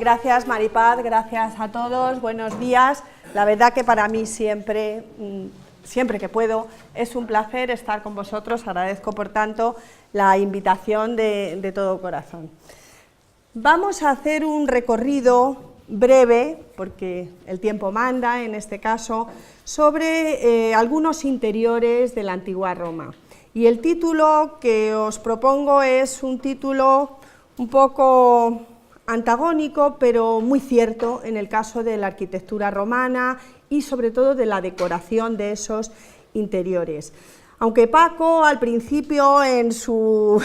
Gracias Maripaz, gracias a todos, buenos días. La verdad que para mí siempre que puedo es un placer estar con vosotros, agradezco por tanto la invitación de todo corazón. Vamos a hacer un recorrido breve, porque el tiempo manda en este caso, sobre algunos interiores de la antigua Roma. Y el título que os propongo es un título un poco antagónico, pero muy cierto en el caso de la arquitectura romana y sobre todo de la decoración de esos interiores. Aunque Paco al principio en sus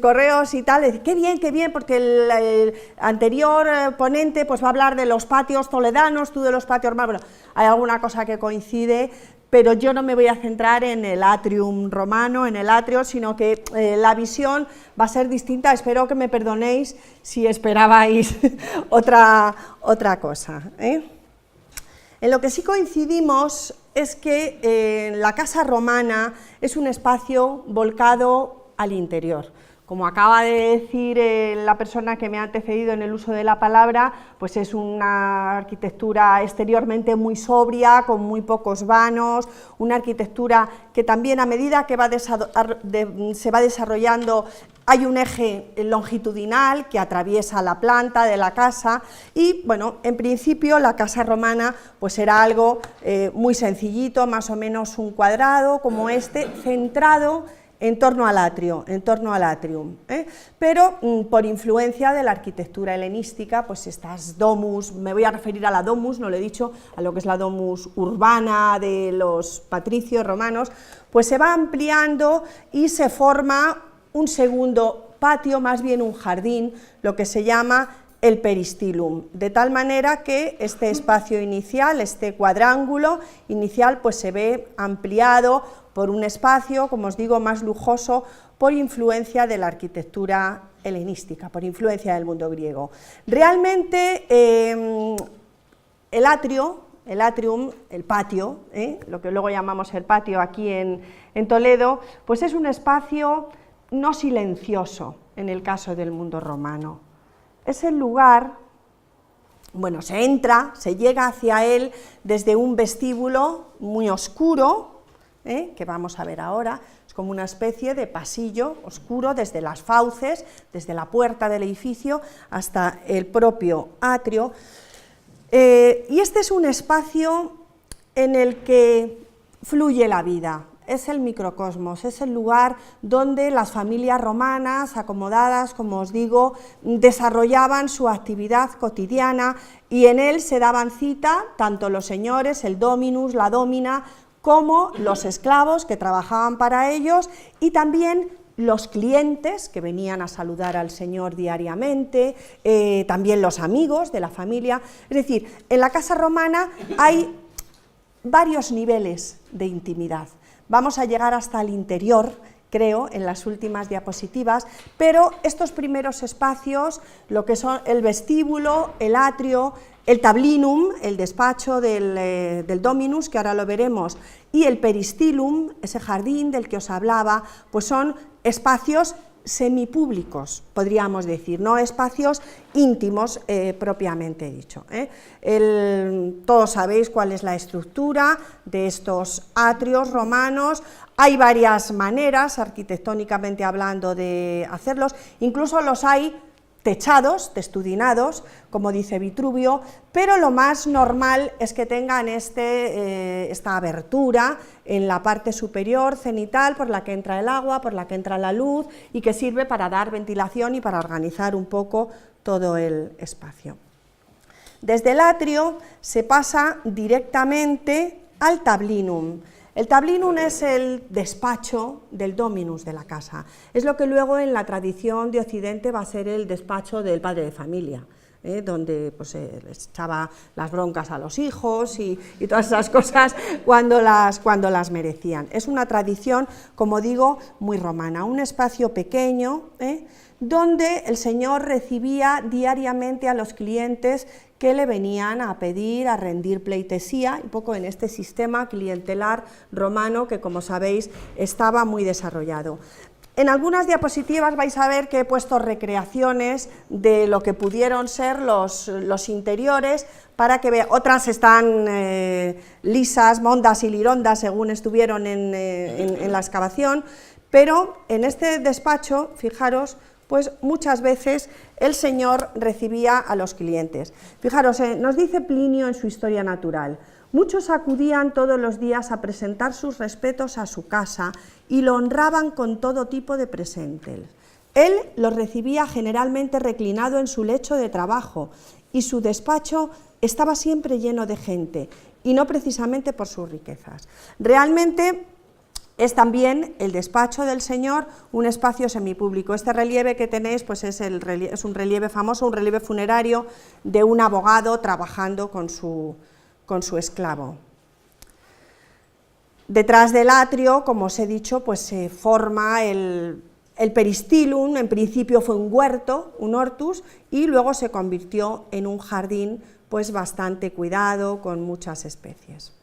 correos y tal, dice, qué bien, porque el anterior ponente pues va a hablar de los patios toledanos, tú de los patios romanos. Bueno, hay alguna cosa que coincide, pero yo no me voy a centrar en el atrium romano, en el atrio, sino que la visión va a ser distinta. Espero que me perdonéis si esperabais otra cosa, ¿eh? En lo que sí coincidimos es que la casa romana es un espacio volcado al interior. Como acaba de decir la persona que me ha antecedido en el uso de la palabra, pues es una arquitectura exteriormente muy sobria, con muy pocos vanos, una arquitectura que también a medida que se va desarrollando hay un eje longitudinal que atraviesa la planta de la casa y, bueno, en principio la casa romana pues era algo muy sencillito, más o menos un cuadrado como este, centrado en torno al atrio, en torno al atrium, pero por influencia de la arquitectura helenística, pues estas domus, me voy a referir a la domus, no lo he dicho, a lo que es la domus urbana de los patricios romanos, pues se va ampliando y se forma un segundo patio, más bien un jardín, lo que se llama el peristilum, de tal manera que este espacio inicial, este cuadrángulo inicial, pues se ve ampliado por un espacio, como os digo, más lujoso, por influencia de la arquitectura helenística, por influencia del mundo griego. Realmente el atrium, el patio, lo que luego llamamos el patio aquí en Toledo, pues es un espacio no silencioso en el caso del mundo romano. Es el lugar, bueno, se entra, se llega hacia él desde un vestíbulo muy oscuro, que vamos a ver ahora, es como una especie de pasillo oscuro desde las fauces, desde la puerta del edificio hasta el propio atrio, y este es un espacio en el que fluye la vida. Es el microcosmos, es el lugar donde las familias romanas acomodadas, como os digo, desarrollaban su actividad cotidiana y en él se daban cita tanto los señores, el dominus, la domina, como los esclavos que trabajaban para ellos y también los clientes que venían a saludar al señor diariamente, también los amigos de la familia. Es decir, en la casa romana hay varios niveles de intimidad. Vamos a llegar hasta el interior, creo, en las últimas diapositivas, pero estos primeros espacios, lo que son el vestíbulo, el atrio, el tablinum, el despacho del dominus, que ahora lo veremos, y el peristilum, ese jardín del que os hablaba, pues son espacios semipúblicos, podríamos decir, no espacios íntimos propiamente dicho. Todos sabéis cuál es la estructura de estos atrios romanos, hay varias maneras, arquitectónicamente hablando, de hacerlos, incluso los hay techados, testudinados, como dice Vitruvio, pero lo más normal es que tengan esta abertura en la parte superior cenital por la que entra el agua, por la que entra la luz y que sirve para dar ventilación y para organizar un poco todo el espacio. Desde el atrio se pasa directamente al tablinum. El tablinum es el despacho del dominus de la casa, es lo que luego en la tradición de Occidente va a ser el despacho del padre de familia, donde pues, les echaba las broncas a los hijos y todas esas cosas cuando las merecían. Es una tradición, como digo, muy romana, un espacio pequeño, donde el señor recibía diariamente a los clientes que le venían a pedir, a rendir pleitesía, un poco en este sistema clientelar romano que, como sabéis, estaba muy desarrollado. En algunas diapositivas vais a ver que he puesto recreaciones de lo que pudieron ser los interiores, para que vean. Otras están lisas, mondas y lirondas, según estuvieron en la excavación, pero en este despacho, fijaros, pues muchas veces el señor recibía a los clientes. Fijaros, nos dice Plinio en su Historia Natural: muchos acudían todos los días a presentar sus respetos a su casa y lo honraban con todo tipo de presentes. Él los recibía generalmente reclinado en su lecho de trabajo, y su despacho estaba siempre lleno de gente, y no precisamente por sus riquezas. Realmente es también el despacho del señor un espacio semipúblico. Este relieve que tenéis pues es un relieve famoso, un relieve funerario de un abogado trabajando con su esclavo. Detrás del atrio, como os he dicho, pues se forma el peristilum. En principio fue un huerto, un hortus, y luego se convirtió en un jardín pues bastante cuidado, con muchas especies.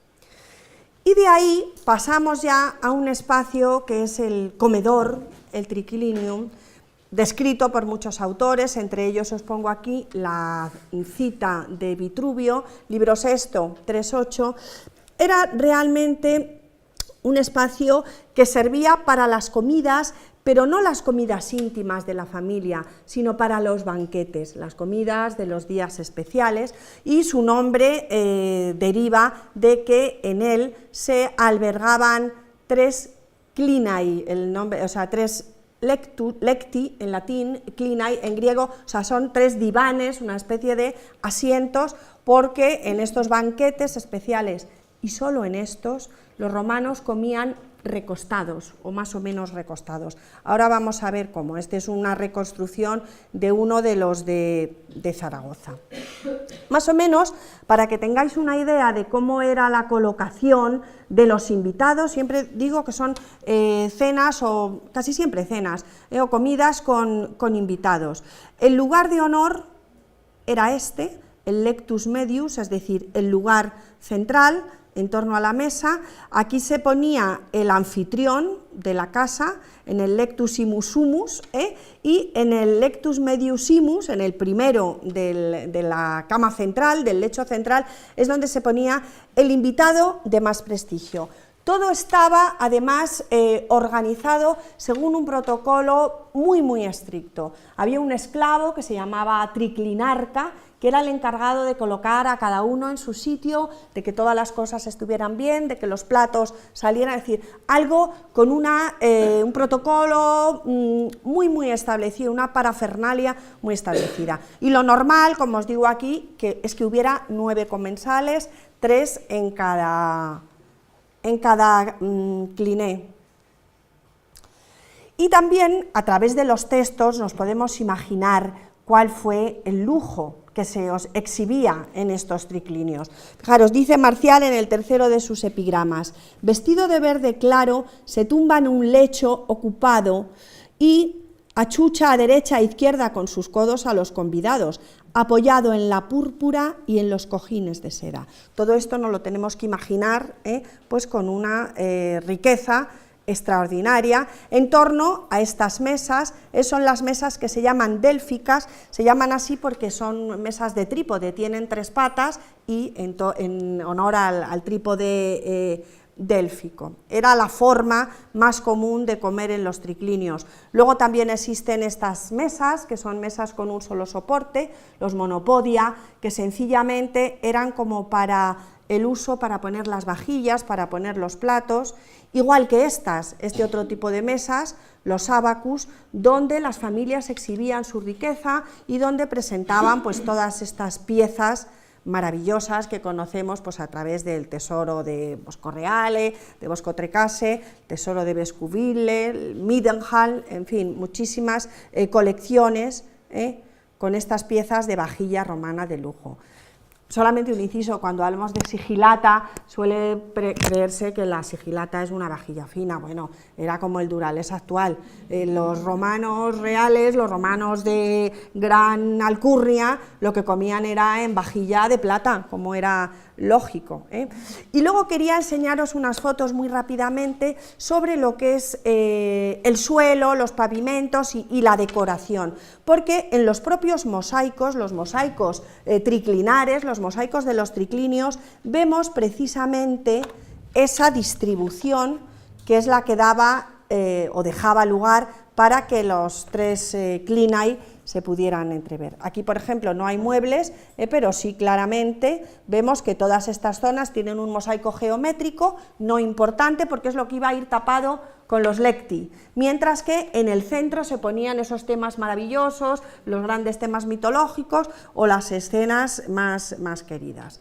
Y de ahí pasamos ya a un espacio que es el comedor, el triclinium, descrito por muchos autores. Entre ellos os pongo aquí la cita de Vitruvio, libro sexto, 3.8. Era realmente un espacio que servía para las comidas, pero no las comidas íntimas de la familia, sino para los banquetes, las comidas de los días especiales, y su nombre deriva de que en él se albergaban 3 clinae, tres lecti en latín, clinae en griego, o sea, son 3 divanes, una especie de asientos, porque en estos banquetes especiales, y solo en estos, los romanos comían recostados, o más o menos recostados. Ahora vamos a ver cómo. Esta es una reconstrucción de uno de los de Zaragoza. Más o menos, para que tengáis una idea de cómo era la colocación de los invitados, siempre digo que son cenas, o casi siempre cenas, o comidas con invitados. El lugar de honor era este, el lectus medius, es decir, el lugar central, en torno a la mesa. Aquí se ponía el anfitrión de la casa, en el lectus imus, y en el lectus mediusimus, en el primero de la cama central, del lecho central, es donde se ponía el invitado de más prestigio. Todo estaba, además, organizado según un protocolo muy estricto. Había un esclavo que se llamaba triclinarca, que era el encargado de colocar a cada uno en su sitio, de que todas las cosas estuvieran bien, de que los platos salieran, es decir, algo con un protocolo muy establecido, una parafernalia muy establecida. Y lo normal, como os digo aquí, es que hubiera 9 comensales, 3 en cada cliné. Y también, a través de los textos, nos podemos imaginar cuál fue el lujo que se os exhibía en estos triclinios. Fijaros, dice Marcial en el tercero de sus epigramas: vestido de verde claro, se tumba en un lecho ocupado y achucha a derecha e izquierda con sus codos a los convidados, apoyado en la púrpura y en los cojines de seda. Todo esto nos lo tenemos que imaginar pues con una riqueza extraordinaria en torno a estas mesas. Son las mesas que se llaman délficas, se llaman así porque son mesas de trípode, tienen 3 patas y en honor al trípode délfico. Era la forma más común de comer en los triclinios. Luego también existen estas mesas, que son mesas con un solo soporte, los monopodia, que sencillamente eran como para el uso para poner las vajillas, para poner los platos, igual que este otro tipo de mesas, los abacus, donde las familias exhibían su riqueza y donde presentaban pues todas estas piezas maravillosas que conocemos pues a través del tesoro de Bosco Reale, de Bosco Trecase, tesoro de Vescuville, Midenhall, en fin, muchísimas colecciones con estas piezas de vajilla romana de lujo. Solamente un inciso: cuando hablamos de sigilata suele creerse que la sigilata es una vajilla fina. Bueno, era como el Durales actual. Los romanos reales, los romanos de gran alcurnia, lo que comían era en vajilla de plata, como era lógico, ¿eh? Y luego quería enseñaros unas fotos muy rápidamente sobre lo que es el suelo, los pavimentos y la decoración, porque en los propios mosaicos, los mosaicos triclinares, los mosaicos de los triclinios, vemos precisamente esa distribución que es la que daba o dejaba lugar para que los tres clinai se pudieran entrever. Aquí, por ejemplo, no hay muebles, pero sí claramente vemos que todas estas zonas tienen un mosaico geométrico, no importante, porque es lo que iba a ir tapado con los lecti, mientras que en el centro se ponían esos temas maravillosos, los grandes temas mitológicos o las escenas más queridas.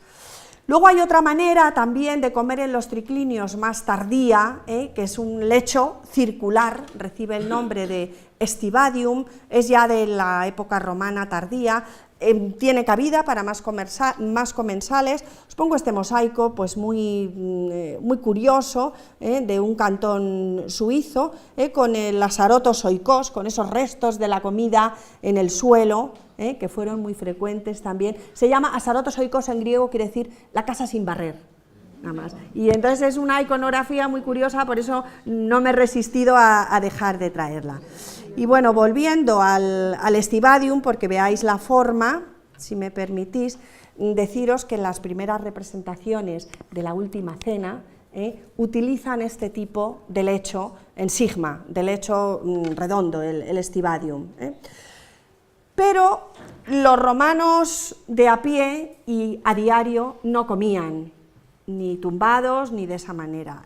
Luego hay otra manera también de comer en los triclinios más tardía, que es un lecho circular, recibe el nombre de estivadium, es ya de la época romana tardía, tiene cabida para más comensales. Os pongo este mosaico pues muy curioso, de un cantón suizo, con el asarotos oikos, con esos restos de la comida en el suelo, que fueron muy frecuentes también. Se llama asarotos oikos en griego, quiere decir la casa sin barrer, nada más. Y entonces es una iconografía muy curiosa, por eso no me he resistido a dejar de traerla. Y bueno, volviendo al estivadium, porque veáis la forma, si me permitís, deciros que en las primeras representaciones de la Última Cena utilizan este tipo de lecho en sigma, de lecho redondo, el estivadium. Pero los romanos de a pie y a diario no comían, ni tumbados ni de esa manera.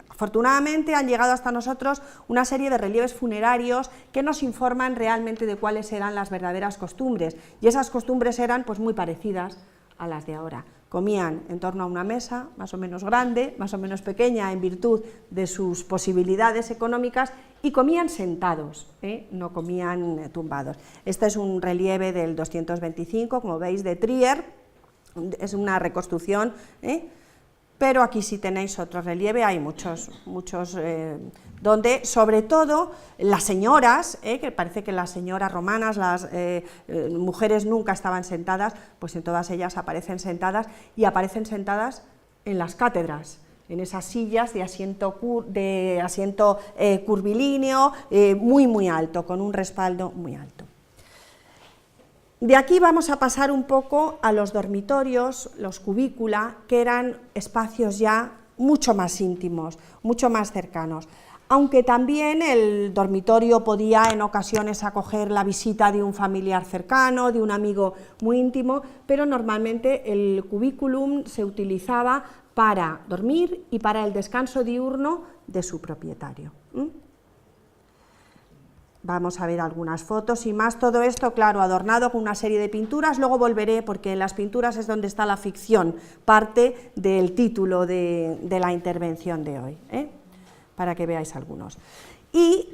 Afortunadamente han llegado hasta nosotros una serie de relieves funerarios que nos informan realmente de cuáles eran las verdaderas costumbres, y esas costumbres eran pues muy parecidas a las de ahora. Comían en torno a una mesa, más o menos grande, más o menos pequeña en virtud de sus posibilidades económicas, y comían sentados, no comían tumbados. Este es un relieve del 225, como veis, de Trier, es una reconstrucción, pero aquí sí tenéis otro relieve, hay muchos, donde sobre todo las señoras, que parece que las señoras romanas, las mujeres nunca estaban sentadas, pues en todas ellas aparecen sentadas, y aparecen sentadas en las cátedras, en esas sillas de asiento curvilíneo, muy alto, con un respaldo muy alto. De aquí vamos a pasar un poco a los dormitorios, los cubícula, que eran espacios ya mucho más íntimos, mucho más cercanos, aunque también el dormitorio podía en ocasiones acoger la visita de un familiar cercano, de un amigo muy íntimo, pero normalmente el cubículum se utilizaba para dormir y para el descanso diurno de su propietario. Vamos a ver algunas fotos y más, todo esto, claro, adornado con una serie de pinturas. Luego volveré, porque en las pinturas es donde está la ficción, parte del título de la intervención de hoy, para que veáis algunos. Y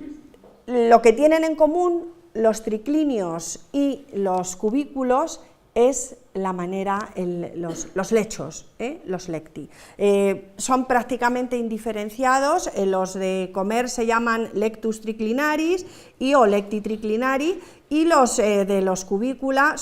lo que tienen en común los triclinios y los cubículos es la manera, los lechos, los lecti. Son prácticamente indiferenciados, los de comer se llaman lectus triclinaris o lecti triclinari, y los de los cubícula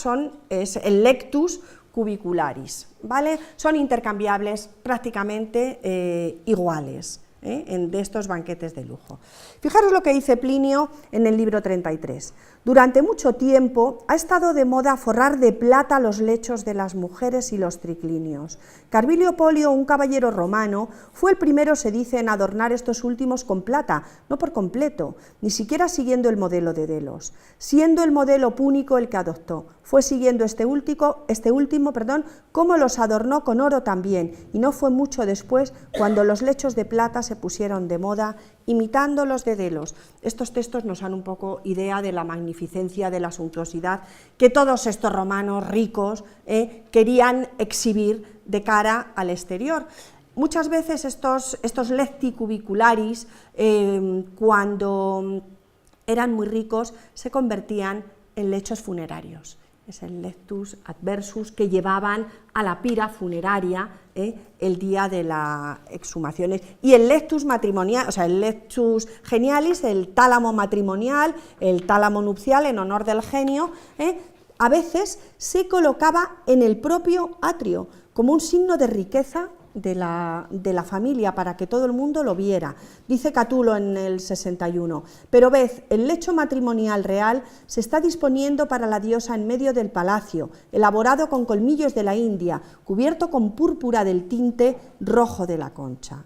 es el lectus cubicularis, ¿vale? Son intercambiables, prácticamente iguales, de estos banquetes de lujo. Fijaros lo que dice Plinio en el libro 33. Durante mucho tiempo ha estado de moda forrar de plata los lechos de las mujeres y los triclinios. Carvilio Polio, un caballero romano, fue el primero, se dice, en adornar estos últimos con plata, no por completo, ni siquiera siguiendo el modelo de Delos, siendo el modelo púnico el que adoptó. Fue siguiendo este último, como los adornó con oro también, y no fue mucho después cuando los lechos de plata se pusieron de moda, imitando los de Delos. Estos textos nos dan un poco idea de la magnificencia, de la suntuosidad que todos estos romanos ricos querían exhibir de cara al exterior. Muchas veces estos lecti cubicularis, cuando eran muy ricos, se convertían en lechos funerarios. Es el lectus adversus que llevaban a la pira funeraria el día de la exhumación. Y el lectus matrimonial, o sea, el lectus genialis, el tálamo matrimonial, el tálamo nupcial en honor del genio, a veces se colocaba en el propio atrio, como un signo de riqueza de la familia, para que todo el mundo lo viera. Dice Catulo en el 61, pero ved, el lecho matrimonial real se está disponiendo para la diosa en medio del palacio, elaborado con colmillos de la India, cubierto con púrpura del tinte rojo de la concha.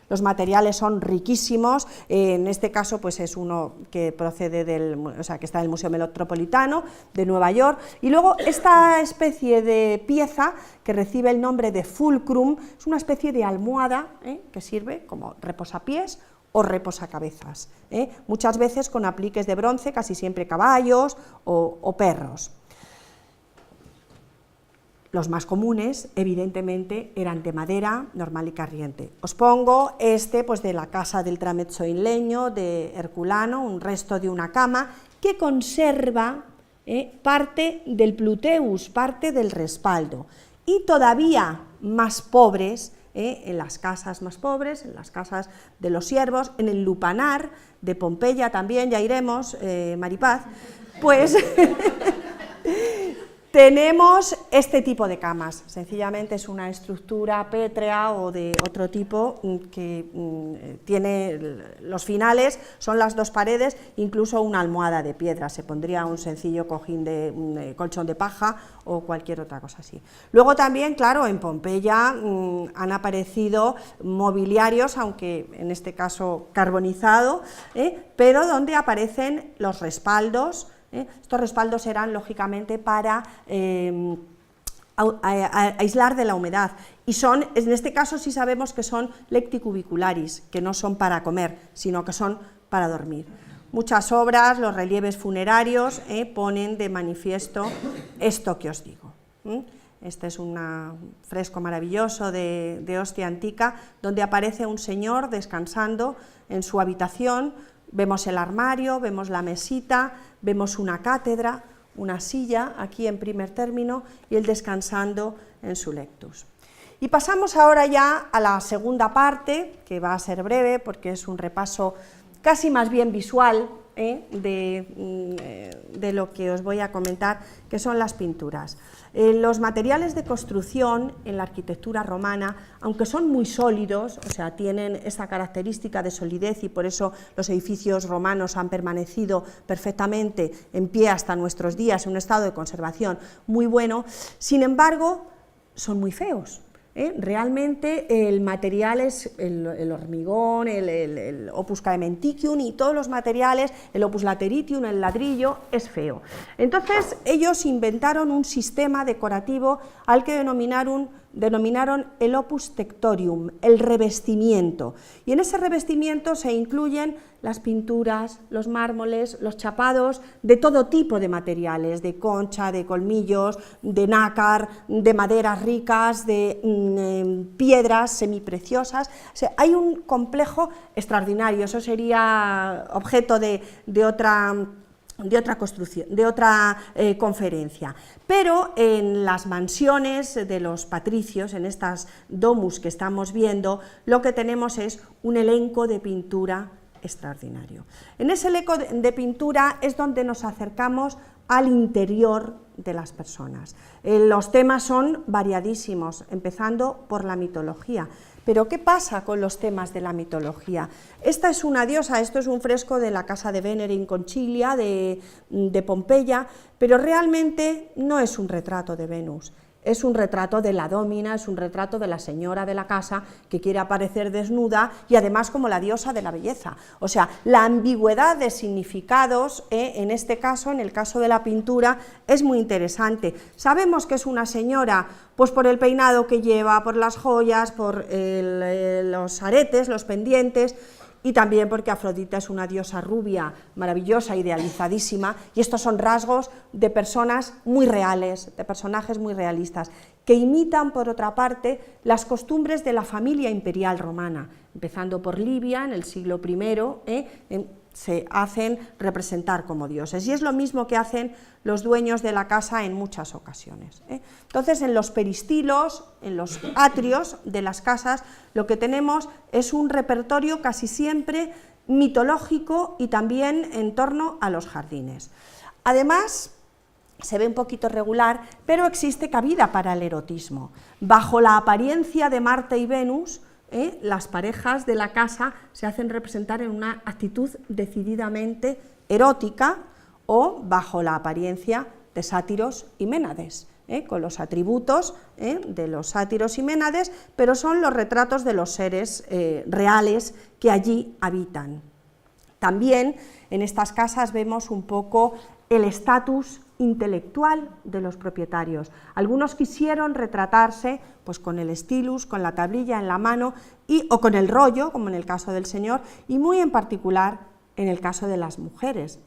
Los materiales son riquísimos, en este caso pues es uno que procede que está en el Museo Metropolitano de Nueva York, y luego esta especie de pieza que recibe el nombre de fulcrum es una especie de almohada que sirve como reposapiés o reposacabezas, muchas veces con apliques de bronce, casi siempre caballos o perros. Los más comunes, evidentemente, eran de madera normal y corriente. Os pongo pues de la casa del tramezzo in legno de Herculano, un resto de una cama que conserva parte del pluteus, parte del respaldo. Y todavía más pobres, en las casas más pobres, en las casas de los siervos, en el lupanar de Pompeya también, ya iremos, Maripaz, pues tenemos este tipo de camas. Sencillamente es una estructura pétrea o de otro tipo que tiene los finales, son las dos paredes, incluso una almohada de piedra, se pondría un sencillo cojín de colchón de paja o cualquier otra cosa así. Luego también, claro, en Pompeya han aparecido mobiliarios, aunque en este caso carbonizado, pero donde aparecen los respaldos. Estos respaldos serán, lógicamente, para aislar de la humedad, y son, en este caso sí sabemos que son lecticubicularis, que no son para comer, sino que son para dormir. Muchas obras, los relieves funerarios, ponen de manifiesto esto que os digo. Este es un fresco maravilloso de Ostia Antica, donde aparece un señor descansando en su habitación. Vemos el armario, vemos la mesita, vemos una cátedra, una silla, aquí en primer término, y él descansando en su lectus. Y pasamos ahora ya a la segunda parte, que va a ser breve, porque es un repaso casi más bien visual de lo que os voy a comentar, que son las pinturas. Los materiales de construcción en la arquitectura romana, aunque son muy sólidos, o sea, tienen esa característica de solidez, y por eso los edificios romanos han permanecido perfectamente en pie hasta nuestros días, en un estado de conservación muy bueno, sin embargo, son muy feos. Realmente el material es el hormigón, el opus caementicium y todos los materiales, el opus lateritium, el ladrillo, es feo. Entonces ellos inventaron un sistema decorativo al que denominaron el opus tectorium, el revestimiento, y en ese revestimiento se incluyen las pinturas, los mármoles, los chapados de todo tipo de materiales, de concha, de colmillos, de nácar, de maderas ricas, de piedras semipreciosas. O sea, hay un complejo extraordinario, eso sería objeto de otra conferencia, pero en las mansiones de los patricios, en estas domus que estamos viendo, lo que tenemos es un elenco de pintura extraordinario. En ese elenco de pintura es donde nos acercamos al interior de las personas. Los temas son variadísimos, empezando por la mitología. Pero ¿qué pasa con los temas de la mitología? Esta es una diosa, esto es un fresco de la casa de Venere in Concilia de Pompeya, pero realmente no es un retrato de Venus, es un retrato de la dómina, es un retrato de la señora de la casa que quiere aparecer desnuda y además como la diosa de la belleza. O sea, la ambigüedad de significados, en este caso, en el caso de la pintura, es muy interesante. Sabemos que es una señora, pues por el peinado que lleva, por las joyas, por los aretes, los pendientes, y también porque Afrodita es una diosa rubia, maravillosa, idealizadísima, y estos son rasgos de personas muy reales, de personajes muy realistas, que imitan, por otra parte, las costumbres de la familia imperial romana, empezando por Livia en el siglo I, se hacen representar como dioses, y es lo mismo que hacen los dueños de la casa en muchas ocasiones. Entonces, en los peristilos, en los atrios de las casas, lo que tenemos es un repertorio casi siempre mitológico y también en torno a los jardines. Además, se ve un poquito regular, pero existe cabida para el erotismo. Bajo la apariencia de Marte y Venus, las parejas de la casa se hacen representar en una actitud decididamente erótica, o bajo la apariencia de sátiros y ménades, con los atributos de los sátiros y ménades, pero son los retratos de los seres reales que allí habitan. También en estas casas vemos un poco el estatus intelectual de los propietarios. Algunos quisieron retratarse pues con el stylus, con la tablilla en la mano o con el rollo, como en el caso del señor, y muy en particular en el caso de las mujeres.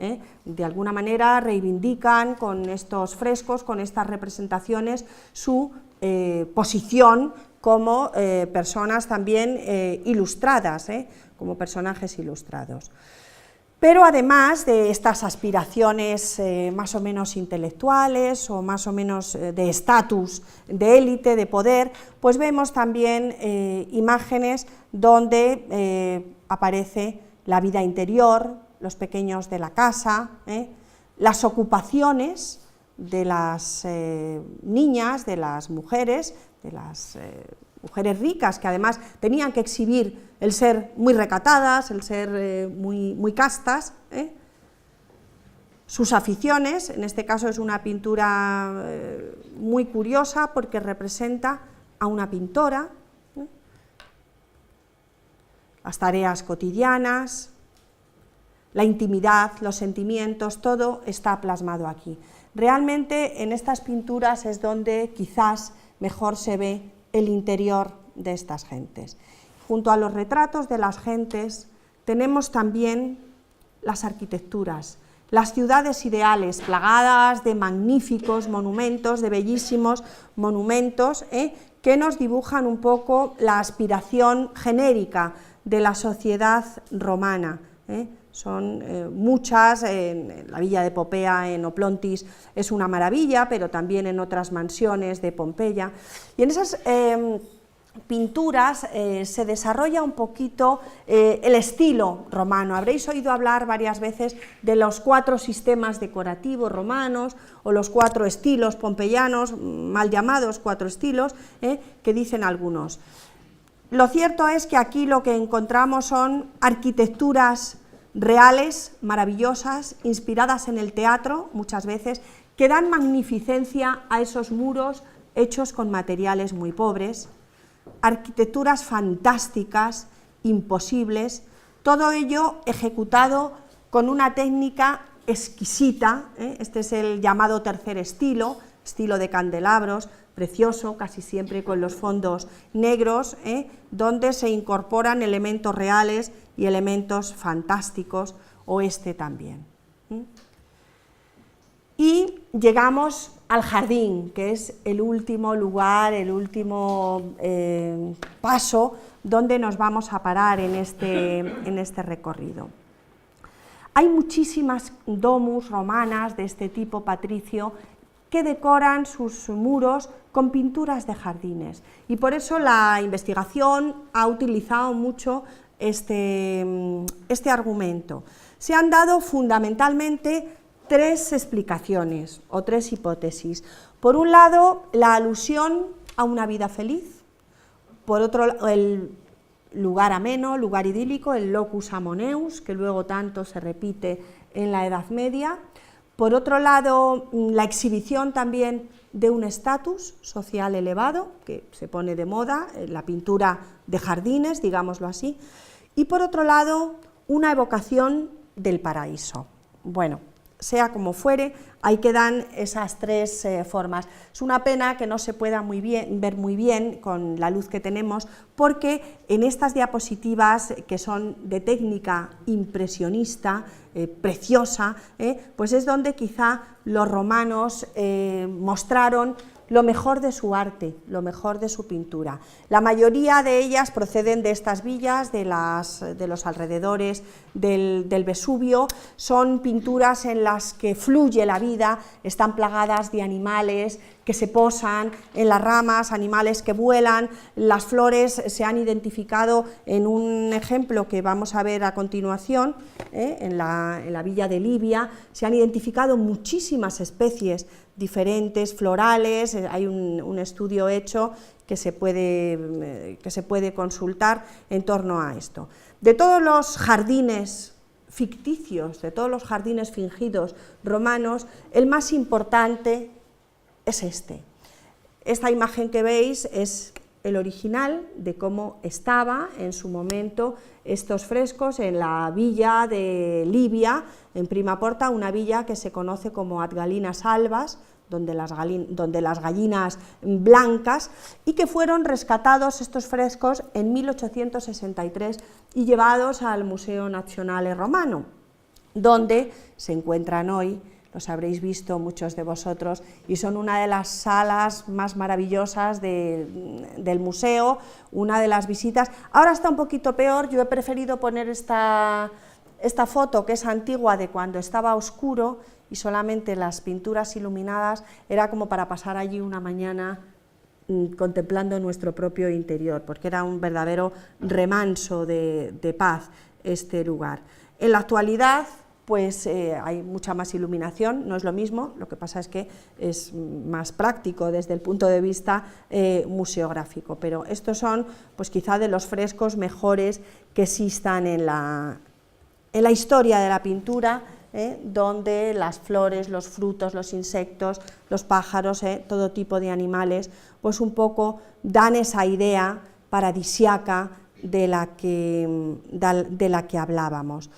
De alguna manera reivindican con estos frescos, con estas representaciones, su posición como personas también ilustradas, como personajes ilustrados. Pero además de estas aspiraciones más o menos intelectuales o más o menos de estatus, de élite, de poder, pues vemos también imágenes donde aparece la vida interior, los pequeños de la casa, las ocupaciones de las niñas, de las mujeres ricas, que además tenían que exhibir el ser muy recatadas, el ser muy castas, sus aficiones. En este caso es una pintura muy curiosa porque representa a una pintora, las tareas cotidianas, la intimidad, los sentimientos, todo está plasmado aquí. Realmente en estas pinturas es donde quizás mejor se ve el interior de estas gentes. Junto a los retratos de las gentes tenemos también las arquitecturas, las ciudades ideales, plagadas de magníficos monumentos, de bellísimos monumentos, que nos dibujan un poco la aspiración genérica de la sociedad romana. Son muchas, en la villa de Popea, en Oplontis, es una maravilla, pero también en otras mansiones de Pompeya. Y en esas pinturas se desarrolla un poquito el estilo romano. Habréis oído hablar varias veces de los 4 sistemas decorativos romanos o los 4 estilos pompeyanos, mal llamados 4 estilos, que dicen algunos. Lo cierto es que aquí lo que encontramos son arquitecturas reales, maravillosas, inspiradas en el teatro, muchas veces, que dan magnificencia a esos muros hechos con materiales muy pobres, arquitecturas fantásticas, imposibles, todo ello ejecutado con una técnica exquisita. Este es el llamado tercer estilo de candelabros, precioso, casi siempre con los fondos negros, donde se incorporan elementos reales y elementos fantásticos, o este también. Y llegamos al jardín, que es el último lugar, el último paso donde nos vamos a parar en este recorrido. Hay muchísimas domus romanas de este tipo patricio que decoran sus muros con pinturas de jardines, y por eso la investigación ha utilizado mucho este argumento. Se han dado fundamentalmente 3 explicaciones o 3 hipótesis. Por un lado, la alusión a una vida feliz; por otro, el lugar ameno, lugar idílico, el locus amoneus, que luego tanto se repite en la Edad Media; por otro lado, la exhibición también de un estatus social elevado, que se pone de moda, la pintura de jardines, digámoslo así; y por otro lado, una evocación del paraíso. Bueno, sea como fuere, ahí quedan esas 3 formas. Es una pena que no se pueda ver muy bien con la luz que tenemos, porque en estas diapositivas, que son de técnica impresionista, preciosa, pues es donde quizá los romanos mostraron lo mejor de su arte, lo mejor de su pintura. La mayoría de ellas proceden de estas villas, de los alrededores del Vesubio. Son pinturas en las que fluye la vida, están plagadas de animales que se posan en las ramas, animales que vuelan. Las flores se han identificado en un ejemplo que vamos a ver a continuación, en la villa de Libia, se han identificado muchísimas especies diferentes, florales. Hay un estudio hecho que se puede consultar en torno a esto. De todos los jardines ficticios, de todos los jardines fingidos romanos, el más importante es este. Esta imagen que veis es el original de cómo estaba en su momento estos frescos en la villa de Libia, en Prima Porta, una villa que se conoce como Ad Gallinas Albas, donde las gallinas blancas, y que fueron rescatados estos frescos en 1863 y llevados al Museo Nazionale Romano, donde se encuentran hoy. Los habréis visto muchos de vosotros, y son una de las salas más maravillosas del museo, una de las visitas. Ahora está un poquito peor, yo he preferido poner esta foto, que es antigua, de cuando estaba oscuro y solamente las pinturas iluminadas, era como para pasar allí una mañana contemplando nuestro propio interior, porque era un verdadero remanso de paz este lugar. En la actualidad, pues hay mucha más iluminación, no es lo mismo, lo que pasa es que es más práctico desde el punto de vista museográfico, pero estos son pues quizá de los frescos mejores que existan en la historia de la pintura, donde las flores, los frutos, los insectos, los pájaros, todo tipo de animales, pues un poco dan esa idea paradisiaca de la que hablábamos.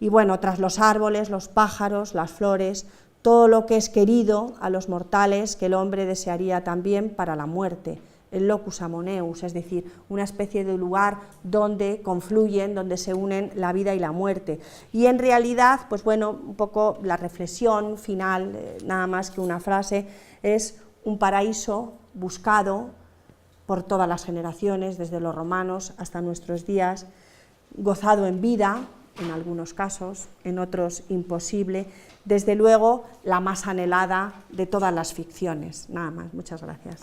Y bueno, tras los árboles, los pájaros, las flores, todo lo que es querido a los mortales, que el hombre desearía también para la muerte, el locus amoneus, es decir, una especie de lugar donde confluyen, donde se unen la vida y la muerte. Y en realidad, pues bueno, un poco la reflexión final, nada más que una frase, es un paraíso buscado por todas las generaciones, desde los romanos hasta nuestros días, gozado en vida, en algunos casos, en otros imposible, desde luego la más anhelada de todas las ficciones. Nada más, muchas gracias.